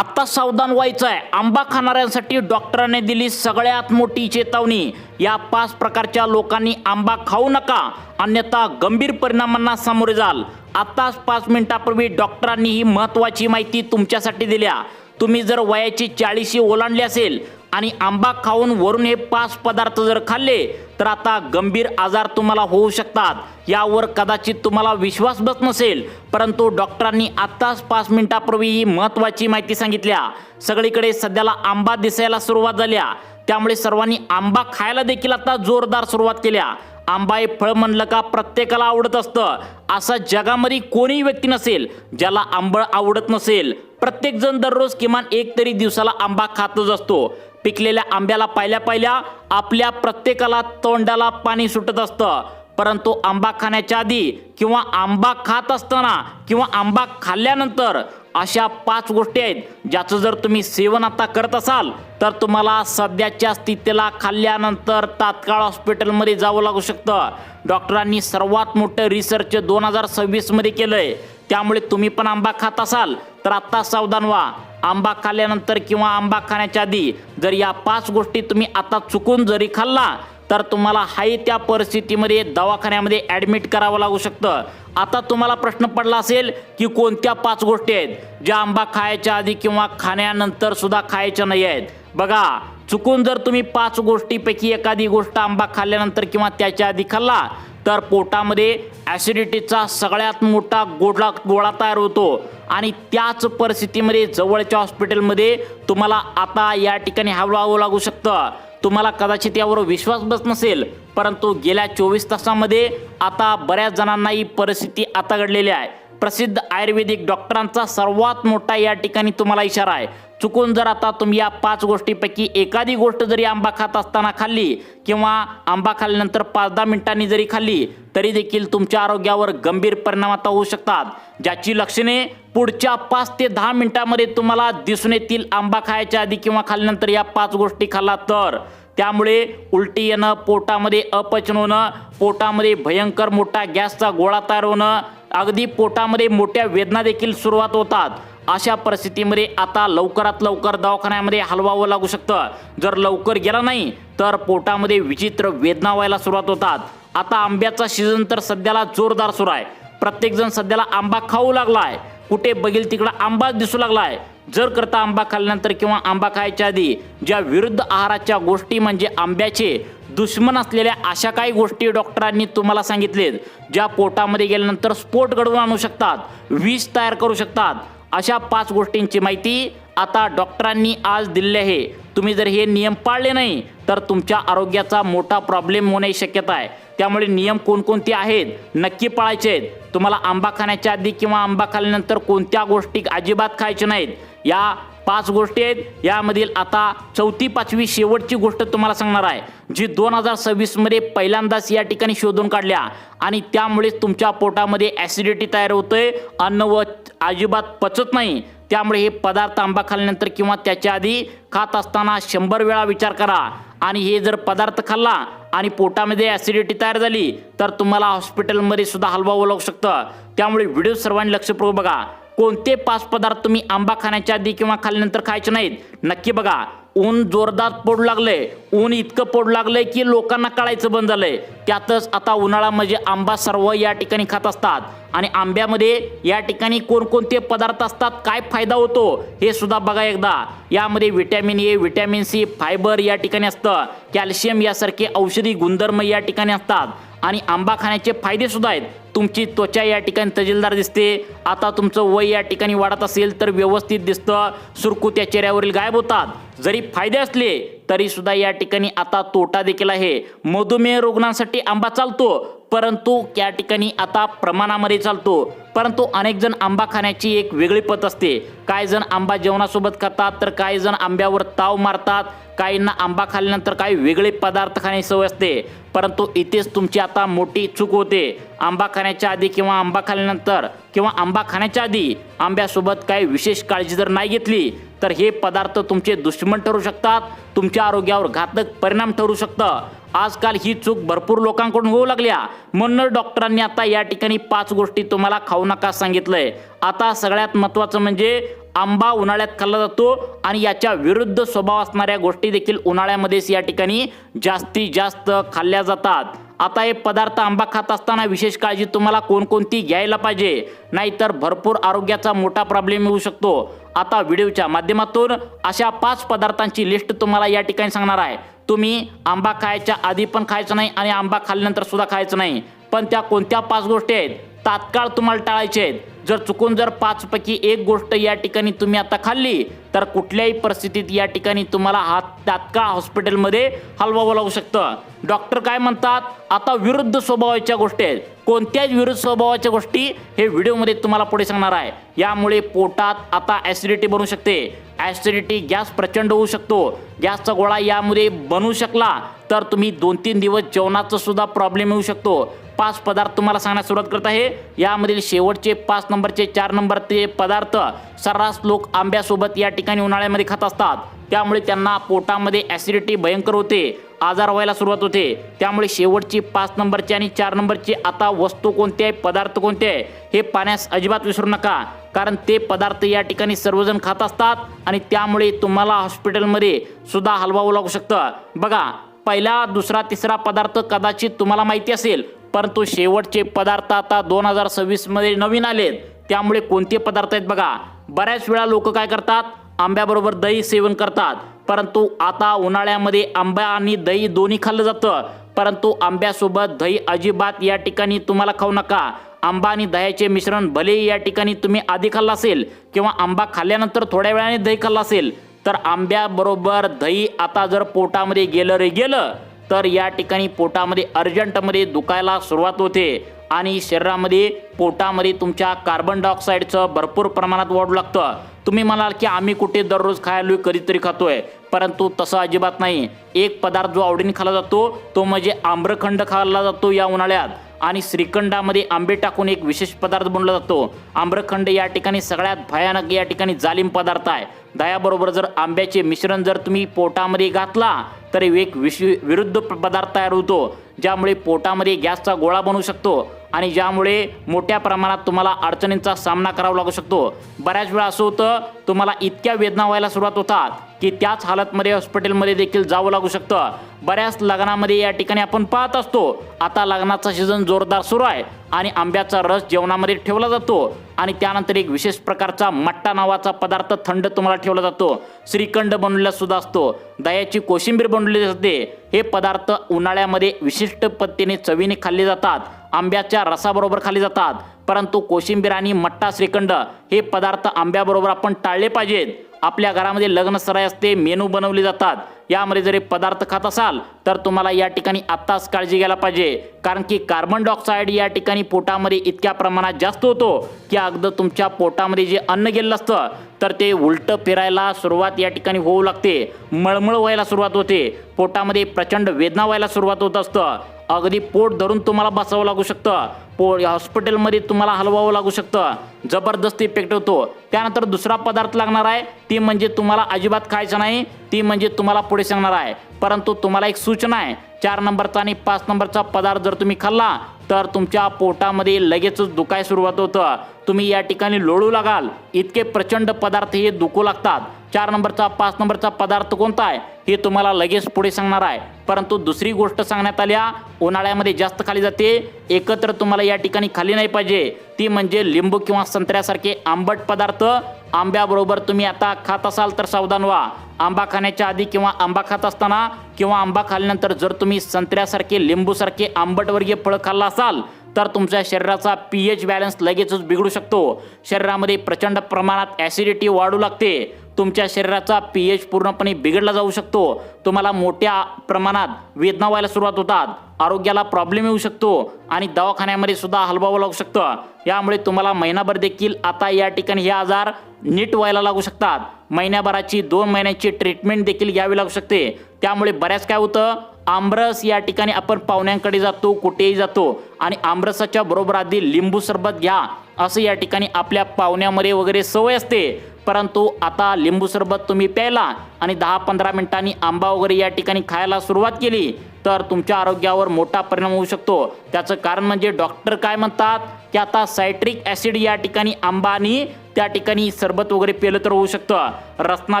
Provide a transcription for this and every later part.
आता सावधान व्हायचं आहे। आंबा खाणाऱ्यांसाठी डॉक्टरांनी दिली सगळ्यात मोठी चेतावणी। या 5 प्रकारच्या लोकांनी आंबा खाऊ नका, अन्यथा गंभीर परिणामांना सामोरे जाल। आताच 5 मिनिटांपूर्वी डॉक्टरांनी ही महत्त्वाची माहिती तुमच्यासाठी दिल्या। तुम्ही जर वयाची 40 ओलांडली असेल आणि आंबा खाऊन वरून हे 5 पदार्थ जर खाल्ले तर आता गंभीर आजार तुम्हाला होऊ शकतात। यावर कदाचित तुम्हाला विश्वास बसत नसेल, परंतु डॉक्टरांनी आताच 5 मिनिटांपूर्वी ही महत्त्वाची माहिती सांगितल्या। सगळीकडे सध्याला आंबा दिसायला सुरुवात झाल्या, त्यामुळे सर्वांनी आंबा खायला देखील आता जोरदार सुरुवात केल्या। आंबा हे फळ म्हणलं का प्रत्येकाला आवडत असतं। असा जगामध्ये कोणीही व्यक्ती नसेल ज्याला आंबळ आवडत नसेल। प्रत्येक जण दररोज किमान एक तरी दिवसाला आंबा खातच असतो। पिकलेल्या आंब्याला पाहिल्या आपल्या प्रत्येकाला तोंडाला पाणी सुटत असतं, परंतु आंबा खाण्याच्या आधी किंवा आंबा खात असताना किंवा आंबा खाल्ल्यानंतर अशा 5 गोष्टी आहेत ज्याचं जर तुम्ही सेवन आता करत असाल तर तुम्हाला सध्याच्या स्थितीला खाल्ल्यानंतर तात्काळ हॉस्पिटलमध्ये जावं लागू शकतं। डॉक्टरांनी सर्वात मोठं रिसर्च 2026 मध्ये केलंय, त्यामुळे तुम्ही पण आंबा खात असाल तर आता सावधान व्हा। आंबा खाल्ल्यानंतर किंवा आंबा खाण्याच्या आधी जर या 5 गोष्टी तुम्ही आता चुकून जरी खाल्ला तर तुम्हाला हाय त्या परिस्थितीमध्ये दवाखान्यामध्ये ॲडमिट करावं लागू शकतं। आता तुम्हाला प्रश्न पडला असेल की कोणत्या 5 गोष्टी आहेत ज्या आंबा खायच्या आधी किंवा खाण्यानंतर सुद्धा खायच्या नाही आहेत। बघा, चुकून जर तुम्ही 5 गोष्टीपैकी एखादी गोष्ट आंबा खाल्ल्यानंतर किंवा त्याच्या आधी खाल्ला तर पोटामध्ये ॲसिडिटीचा सगळ्यात मोठा गोळा तयार होतो आणि त्याच परिस्थितीमध्ये जवळच्या हॉस्पिटलमध्ये तुम्हाला आता या ठिकाणी हलवावं लागू शकतं। तुम्हाला कदाचित यावर विश्वास बसत नसेल, परंतु गेल्या 24 तासामध्ये आता बऱ्याच जणांना ही परिस्थिती आता घडलेली आहे। प्रसिद्ध आयुर्वेदिक डॉक्टरांचा सर्वात मोठा या ठिकाणी तुम्हाला इशारा आहे। चुकून जर आता तुम्ही या 5 गोष्टीपैकी एखादी गोष्ट जरी आंबा खात असताना खाल्ली किंवा आंबा खाल्ल्यानंतर 5-10 मिनिटांनी जरी खाल्ली तरी देखील तुमच्या आरोग्यावर गंभीर परिणाम आता होऊ शकतात, ज्याची लक्षणे पुढच्या 5 ते 10 मिनिटांमध्ये तुम्हाला दिसून येतील आंबा खायच्या आधी किंवा खाल्ल्यानंतर या 5 गोष्टी खाल्ला तर। त्यामुळे उलटी येणं, पोटामध्ये अपचन होणं, पोटामध्ये भयंकर मोठा गॅसचा गोळा तयार होणं, अगदी पोटामध्ये मोठ्या वेदना देखील सुरुवात होतात। अशा परिस्थितीमध्ये आता लवकरात लवकर दवाखान्यामध्ये हलवावं लागू शकतं। जर लवकर गेला नाही तर पोटामध्ये विचित्र वेदना व्हायला सुरुवात होतात। आता आंब्याचा सीझन तर सध्याला जोरदार सुरू आहे। प्रत्येकजण सध्याला आंबा खाऊ लागलाय, कुठे बघेल तिकडं आंबाच दिसू लागलाय। जर करता आंबा खाल्ल्यानंतर किंवा आंबा खायच्या आधी ज्या विरुद्ध आहाराच्या गोष्टी म्हणजे आंब्याचे दुश्मन असलेल्या अशा काही गोष्टी डॉक्टरांनी तुम्हाला सांगितलेत ज्या पोटामध्ये गेल्यानंतर स्फोट घडवून आणू शकतात, विष तयार करू शकतात। अशा 5 गोष्टींची माहिती आता डॉक्टरांनी आज दिली आहे। तुम्ही जर हे नियम पाळले नाही तर तुमच्या आरोग्याचा मोठा प्रॉब्लेम होण्याची शक्यता आहे। त्यामुळे नियम कोणकोणते आहेत नक्की पाळायचे आहेत। तुम्हाला आंबा खाण्याच्या आधी किंवा आंबा खाल्ल्यानंतर कोणत्या गोष्टी अजिबात खायच्या नाहीत, या 5 गोष्टी आहेत। यामधील आता 4थी 5वी शेवटची गोष्ट तुम्हाला सांगणार आहे, जी 2026 मध्ये पहिल्यांदाच या ठिकाणी शोधून काढल्या आणि त्यामुळे तुमच्या पोटामध्ये ॲसिडिटी तयार होते, अन्न व अजिबात पचत नाही। त्यामुळे हे पदार्थ आंबा खाल्ल्यानंतर किंवा त्याच्या आधी खात असताना 100 वेळा विचार करा। आणि हे जर पदार्थ खाल्ला आणि पोटामध्ये ॲसिडिटी तयार झाली तर तुम्हाला हॉस्पिटलमध्ये सुद्धा हलवावं लागू शकतं। त्यामुळे व्हिडिओ सर्वांनी लक्षपूर्वक बघा। कोणते 5 पदार्थ तुम्ही आंबा खाण्याच्या आधी किंवा खाल्ल्यानंतर खायचे नाहीत नक्की बघा। ऊन जोरदार पडू लागलंय, ऊन इतकं पडू लागलंय की लोकांना कळायचं बंद झालंय। त्यातच आता उन्हाळा म्हणजे आंबा सर्व या ठिकाणी खात असतात आणि आंब्यामध्ये या ठिकाणी कोणकोणते पदार्थ असतात, काय फायदा होतो हे सुद्धा बघा एकदा। यामध्ये vitamin A, vitamin C, fibre या ठिकाणी असतं, कॅल्शियम यासारखे औषधी गुणधर्म या ठिकाणी असतात आणि आंबा खाण्याचे फायदे सुद्धा आहेत। तुमची त्वचा या ठिकाणी तजेलदार दिसते। आता तुमचं वय या ठिकाणी वाढत असेल तर व्यवस्थित दिसतं, सुरकुत्या चेहऱ्यावरील गायब होतात। जरी फायदे असले तरी सुद्धा या ठिकाणी आता तोटा देखील आहे। मधुमेह रुग्णांसाठी आंबा चालतो, परंतु या ठिकाणी आता प्रमाणामध्ये चालतो। परंतु अनेक जण आंबा खाण्याची एक वेगळी पद्धत असते। काही जण आंबा जेवणासोबत खातात तर काही जण आंब्यावर ताव मारतात, काहींना आंबा खाल्ल्यानंतर काही वेगळे पदार्थ खाण्याची सवय असते। परंतु इथेच तुमची आता मोठी चूक होते। आंबा खाण्याच्या आधी किंवा आंबा खाल्ल्यानंतर किंवा आंबा खाण्याच्या आधी आंब्यासोबत काही विशेष काळजी जर नाही घेतली तर हे पदार्थ तुमचे दुश्मन ठरू शकतात, तुमच्या आरोग्यावर घातक परिणाम ठरू शकतं। आजकाल ही चूक भरपूर लोकांकडून होऊ लागल्या, म्हणून डॉक्टरांनी आता या ठिकाणी 5 गोष्टी तुम्हाला खाऊ नका सांगितलंय। आता सगळ्यात महत्त्वाचं म्हणजे आंबा उन्हाळ्यात खाल्ला जातो आणि याच्या विरुद्ध स्वभाव असणाऱ्या गोष्टी देखील उन्हाळ्यामध्येच या ठिकाणी जास्तीत जास्त खाल्ल्या जातात। आता हे पदार्थ आंबा खात असताना विशेष काळजी तुम्हाला कोणकोणती घ्यायला पाहिजे, नाहीतर भरपूर आरोग्याचा मोठा प्रॉब्लेम येऊ शकतो। आता व्हिडिओच्या माध्यमातून अशा 5 पदार्थांची लिस्ट तुम्हाला या ठिकाणी सांगणार आहे। तुम्ही आंबा खायच्या आधी पण खायचं नाही आणि आंबा खाल्ल्यानंतर सुद्धा खायचं नाही, पण त्या कोणत्या 5 गोष्टी आहेत तात्काळ तुम्हाला टाळायचे आहेत। जर चुकून 5 पैकी एक गोष्ट या ठिकाणी तुम्ही आता खाल्ली तर कुठल्याही परिस्थितीत या ठिकाणी तुम्हाला तात्काळ हॉस्पिटलमध्ये हलवावं लागू शकतं। डॉक्टर काय म्हणतात, आता विरुद्ध स्वभावाच्या गोष्टी आहेत। कोणत्याच विरुद्ध स्वभावाच्या गोष्टी हे व्हिडिओमध्ये तुम्हाला पुढे सांगणार आहे। यामुळे पोटात आता ॲसिडिटी बनू शकते, ॲसिडिटी गॅस प्रचंड होऊ शकतो। गॅसचा गोळा यामध्ये बनू शकला तर तुम्ही 2-3 दिवस जेवणाचा सुद्धा प्रॉब्लेम येऊ शकतो। 5 पदार्थ तुम्हाला सांगण्यास सुरुवात करत आहे। यामधील शेवटचे 5 नंबरचे 4 नंबरचे पदार्थ सर्रास लोक आंब्यासोबत या ठिकाणी उन्हाळ्यामध्ये खात असतात, त्यामुळे त्यांना पोटामध्ये ॲसिडिटी भयंकर होते, आजार व्हायला सुरुवात होते। त्यामुळे शेवटची 5 नंबरची आणि 4 नंबरची आता वस्तू कोणती आहे, पदार्थ कोणते आहे हे पाण्यास अजिबात विसरू नका, कारण ते पदार्थ या ठिकाणी सर्वजण खात असतात आणि त्यामुळे तुम्हाला हॉस्पिटलमध्ये सुद्धा हलवावं लागू शकतं। बघा, पहिला, दुसरा, तिसरा पदार्थ कदाचित तुम्हाला माहिती असेल, परंतु शेवटचे पदार्थ आता 2026 मध्ये नवीन आलेत, त्यामुळे कोणते पदार्थ आहेत बघा। बऱ्याच वेळा लोक काय करतात, आंब्याबरोबर दही सेवन करतात, परंतु आता उन्हाळ्यामध्ये आंबा आणि दही दोन्ही खाल्लं जातं, परंतु आंब्यासोबत दही अजिबात या ठिकाणी तुम्हाला खाऊ नका। आंबा आणि दह्याचे मिश्रण भले या ठिकाणी तुम्ही आधी खाल्लं असेल किंवा आंबा खाल्ल्यानंतर थोड्या वेळाने दही खाल्लं असेल, तर आंब्याबरोबर दही आता जर पोटामध्ये गेलं तर या ठिकाणी पोटामध्ये अर्जंटमध्ये दुखायला सुरुवात होते आणि शरीरामध्ये पोटामध्ये तुमच्या कार्बन डायऑक्साईडचं भरपूर प्रमाणात वाढू लागतं। तुम्ही म्हणाल की आम्ही कुठे दररोज खायला कधीतरी खातोय, परंतु तसं अजिबात नाही। एक पदार्थ जो आवडीने खाल्ला जातो तो म्हणजे आम्रखंड खाल्ला जातो या उन्हाळ्यात, आणि श्रीखंडामध्ये आंबे टाकून एक विशेष पदार्थ बनवला जातो। आम्रखंड या ठिकाणी सगळ्यात भयानक या ठिकाणी जालिम पदार्थ आहे। दह्याबरोबर जर आंब्याचे मिश्रण जर तुम्ही पोटामध्ये घातला तर एक विरुद्ध पदार्थ तयार होतो, ज्यामुळे पोटामध्ये गॅसचा गोळा बनू शकतो आणि ज्यामुळे मोठ्या प्रमाणात तुम्हाला अडचणींचा सामना करावा लागू शकतो। बऱ्याच वेळा असं होतं, तुम्हाला इतक्या वेदना व्हायला सुरुवात होतात की त्याच हालतमध्ये हॉस्पिटलमध्ये देखील जावं लागू शकतं। बऱ्याच लग्नामध्ये या ठिकाणी आपण पाहत असतो, आता लग्नाचा सीझन जोरदार सुरू आहे आणि आंब्याचा रस जेवणामध्ये ठेवला जातो आणि त्यानंतर एक विशेष प्रकारचा मट्टा नावाचा पदार्थ थंड तुम्हाला ठेवला जातो। श्रीखंड बनवलेला सुद्धा असतो, दह्याची कोशिंबीर बनवली जाते। हे पदार्थ उन्हाळ्यामध्ये विशिष्ट पद्धतीने चवीने खाल्ले जातात, आंब्याच्या रसाबरोबर खाल्ले जातात, परंतु कोशिंबीर आणि मट्टा श्रीखंड हे पदार्थ आंब्याबरोबर आपण टाळले पाहिजेत। आपल्या घरामध्ये लग्न सराई असते, मेनू बनवले जातात, यामध्ये जर पदार्थ खात असाल तर तुम्हाला या ठिकाणी आत्ताच काळजी घ्यायला पाहिजे, कारण की कार्बन डायऑक्साईड या ठिकाणी पोटामध्ये इतक्या प्रमाणात जास्त होतो की अगदी तुमच्या पोटामध्ये जे अन्न गेलेलं असतं तर ते उलटं फिरायला सुरुवात या ठिकाणी होऊ लागते, मळमळ व्हायला सुरुवात होते, पोटामध्ये प्रचंड वेदना व्हायला सुरुवात होत असतं, अगदी पोट धरून तुम्हाला बसावं लागू शकतं, हॉस्पिटलमध्ये तुम्हाला हलवावं लागू शकतं, जबरदस्त इफेक्ट होतो। त्यानंतर दुसरा पदार्थ लागणार आहे, ती म्हणजे तुम्हाला अजिबात खायचं नाही, ती म्हणजे तुम्हाला पुढे सांगणार आहे, परंतु तुम्हाला एक सूचना आहे, 4 नंबरचा आणि 5 नंबरचा पदार्थ जर तुम्ही खाल्ला तर तुमच्या पोटामध्ये लगेचच दुखायला सुरुवात होतं, तुम्ही या ठिकाणी लोळू लागाल, इतके प्रचंड पदार्थ हे दुखू लागतात। 4 नंबरचा 5 नंबरचा पदार्थ कोणता आहे हे तुम्हाला लगेच पुढे सांगणार आहे, परंतु दुसरी गोष्ट सांगण्यात आल्या उन्हाळ्यामध्ये जास्त खाली जाते, एकत्र तुम्हाला या ठिकाणी खाली नाही पाहिजे, ती म्हणजे लिंबू किंवा संत्र्यासारखे आंबट पदार्थ। आंब्याबरोबर तुम्ही आता खात असाल तर सावधान व्हा। आंबा खाण्याच्या आधी किंवा आंबा खात असताना किंवा आंबा खाल्ल्यानंतर जर तुम्ही संत्र्यासारखे लिंबूसारखे आंबटवर्गीय फळं खाल्ला असाल तर तुमच्या शरीराचा pH बॅलन्स लगेचच बिघडू शकतो, शरीरामध्ये प्रचंड प्रमाणात ॲसिडिटी वाढू लागते, तुमच्या शरीराचा pH पूर्णपणे बिघडला जाऊ शकतो, तुम्हाला मोठ्या प्रमाणात वेदना व्हायला सुरुवात होतात, आरोग्याला प्रॉब्लेम येऊ शकतो आणि दवाखान्यामध्ये सुद्धा हलवावं लागू शकतं। यामुळे तुम्हाला महिनाभर देखील आता या ठिकाणी हे आजार नीट व्हायला लागू शकतात, महिन्याभराची 2 महिन्याची ट्रीटमेंट देखील घ्यावी लागू शकते। त्यामुळे बऱ्याच काय होतं, आमरस या ठिकाणी आपण पाहुण्यांकडे जातो, कुठेही जातो आणि आमरसाच्या बरोबर आधी लिंबू सरबत घ्या असं या ठिकाणी आपल्या पाहुण्यामध्ये वगैरे सवय असते, परंतु आता लिंबू सरबत तुम्ही प्यायला आणि 10-15 मिनिटांनी आंबा वगैरे या ठिकाणी खायला सुरुवात केली तर तुमच्या आरोग्यावर मोठा परिणाम होऊ शकतो। त्याचं कारण म्हणजे डॉक्टर काय म्हणतात की आता सायट्रिक ॲसिड या ठिकाणी आंबा आणि त्या ठिकाणी सरबत वगैरे पिलं तर होऊ शकतं। रसना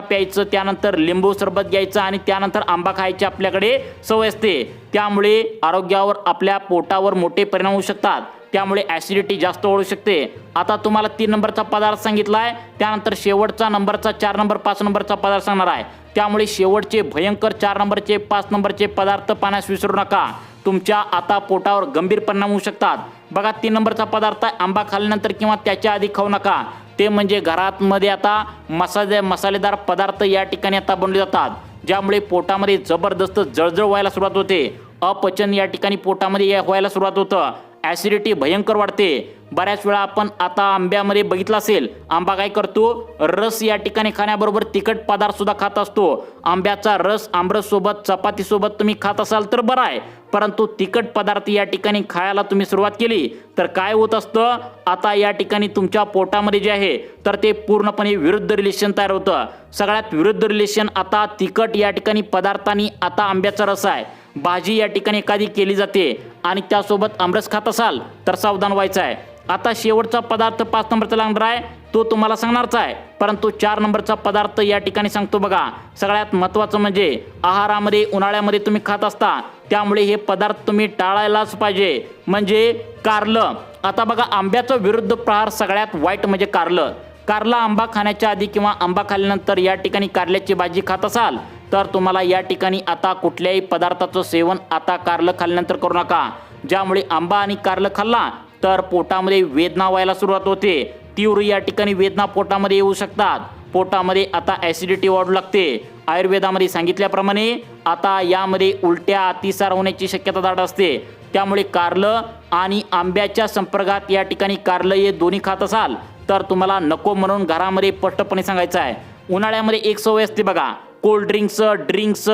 प्यायचं, त्यानंतर लिंबू सरबत घ्यायचं आणि त्यानंतर आंबा खायची आपल्याकडे सवय असते, त्यामुळे आरोग्यावर आपल्या पोटावर मोठे परिणाम होऊ शकतात, त्यामुळे ॲसिडिटी जास्त वाढू शकते। आता तुम्हाला 3 नंबरचा पदार्थ सांगितलाय, त्यानंतर शेवटचा नंबरचा 4 नंबर 5 नंबरचा पदार्थ सांगणार आहे, त्यामुळे शेवटचे भयंकर 4 नंबरचे 5 नंबरचे पदार्थ पाण्यास विसरू नका, तुमच्या आता पोटावर गंभीर परिणाम होऊ शकतात। बघा 3 नंबरचा पदार्थ आहे, आंबा खाल्ल्यानंतर किंवा त्याच्या आधी खाऊ नका, ते म्हणजे घरात मध्ये आता मसालेदार पदार्थ या ठिकाणी आता बनवले जातात, ज्यामुळे पोटामध्ये जबरदस्त जळजळ व्हायला सुरुवात होते, अपचन या ठिकाणी पोटामध्ये व्हायला सुरुवात होतं, ॲसिडिटी भयंकर वाढते। बऱ्याच वेळा आपण आता आंब्यामध्ये बघितलं असेल, आंबा काय करतो, रस या ठिकाणी खाण्याबरोबर तिखट पदार्थ सुद्धा खात असतो। आंब्याचा रस आमरस सोबत चपाती सोबत तुम्ही खात असाल तर बरं आहे, परंतु तिखट पदार्थ या ठिकाणी खायला तुम्ही सुरुवात केली तर काय होत असतं, आता या ठिकाणी तुमच्या पोटामध्ये जे आहे तर ते पूर्णपणे विरुद्ध रिलेशन तयार होतं। सगळ्यात विरुद्ध रिलेशन आता तिखट या ठिकाणी पदार्थांनी आता आंब्याचा रस आहे, भाजी या ठिकाणी एखादी केली जाते आणि त्यासोबत आमरस खात असाल तर सावधान व्हायचं आहे। आता शेवटचा पदार्थ 5 नंबरचा लागणार आहे, तो तुम्हाला सांगणारच आहे, परंतु 4 नंबरचा पदार्थ या ठिकाणी सांगतो बघा। सगळ्यात महत्त्वाचं म्हणजे आहारामध्ये उन्हाळ्यामध्ये तुम्ही खात असता, त्यामुळे हे पदार्थ तुम्ही टाळायलाच पाहिजे, म्हणजे कारलं। आता बघा आंब्याचा विरुद्ध प्रहार सगळ्यात वाईट म्हणजे कारलं। कारला आंबा खाण्याच्या आधी किंवा आंबा खाल्ल्यानंतर या ठिकाणी कारल्याची भाजी खात असाल तर तुम्हाला या ठिकाणी आता कुठल्याही पदार्थाचं सेवन आता कारलं खाल्ल्यानंतर करू नका, ज्यामुळे आंबा आणि कारलं खाल्ला तर पोटामध्ये वेदना व्हायला सुरुवात होते, तीव्र या ठिकाणी वेदना पोटामध्ये येऊ शकतात, पोटामध्ये आता ॲसिडिटी वाढू लागते। आयुर्वेदामध्ये सांगितल्याप्रमाणे आता यामध्ये उलट्या अतिसार होण्याची शक्यता दाट असते, त्यामुळे कारलं आणि आंब्याच्या संपर्कात या ठिकाणी कारलं हे दोन्ही खात असाल तर तुम्हाला नको म्हणून घरामध्ये स्पष्टपणे सांगायचं आहे। उन्हाळ्यामध्ये एक सवय असते बघा, कोल्ड ड्रिंक्स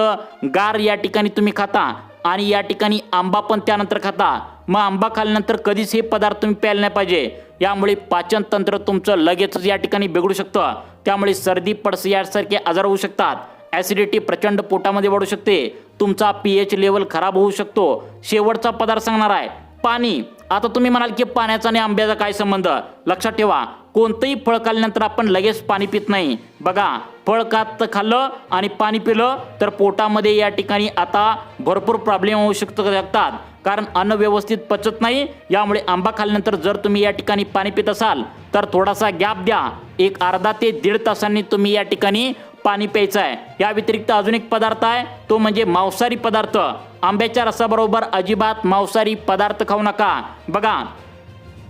गार या ठिकाणी तुम्ही खाता आणि या ठिकाणी आंबा पण त्यानंतर खाता, मग आंबा खाल्ल्यानंतर कधीच हे पदार्थ तुम्ही प्यायला नाही पाहिजे, यामुळे पाचन तंत्र तुमचं लगेचच या ठिकाणी बिघडू शकतं, त्यामुळे सर्दी पडस यासारखे आजार होऊ शकतात, ॲसिडिटी प्रचंड पोटामध्ये वाढू शकते, तुमचा pH लेवल खराब होऊ शकतो। शेवटचा पदार्थ सांगणार आहे पाणी। आता तुम्ही म्हणाल की पाण्याचा आणि आंब्याचा काय संबंध, लक्षात ठेवा, कोणतंही फळ खाल्ल्यानंतर आपण लगेच पाणी पित नाही बघा, फळ खाल्लं आणि पाणी पिलं तर पोटामध्ये या ठिकाणी आता भरपूर प्रॉब्लेम होऊ शकतात, कारण अन्न व्यवस्थित पचत नाही, यामुळे आंबा खाल्ल्यानंतर जर तुम्ही या ठिकाणी पाणी पित असाल तर थोडासा गॅप द्या, एक अर्धा ते 1.5 तासांनी तुम्ही या ठिकाणी पाणी प्यायचं आहे। या व्यतिरिक्त अजून एक पदार्थ आहे, तो म्हणजे मांसाहारी पदार्थ। आंब्याच्या रसाबरोबर अजिबात मांसाहारी पदार्थ खाऊ नका। बघा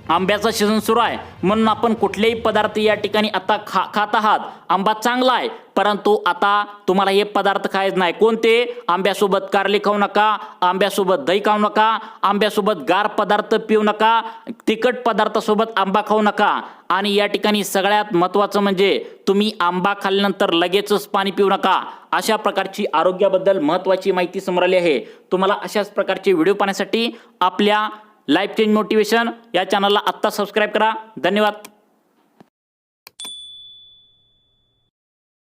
आंब्याचा सीझन सुरू आहे म्हणून आपण कुठलेही पदार्थ या ठिकाणी आता खात आहात, आंबा चांगला आहे, परंतु आता तुम्हाला हे पदार्थ खायचे नाही। कोणते, आंब्यासोबत कारले खाऊ नका, आंब्यासोबत दही खाऊ नका, आंब्यासोबत गार पदार्थ पिऊ नका, तिखट पदार्थासोबत आंबा खाऊ नका, आणि या ठिकाणी सगळ्यात महत्त्वाचं म्हणजे तुम्ही आंबा खाल्ल्यानंतर लगेचच पाणी पिऊ नका। अशा प्रकारची आरोग्याबद्दल महत्त्वाची माहिती समोर आली आहे। तुम्हाला अशाच प्रकारचे व्हिडिओ पाहण्यासाठी आपल्या लाईफ चेंज मोटिवेशन या चॅनलला आत्ता सबस्क्राईब करा। धन्यवाद।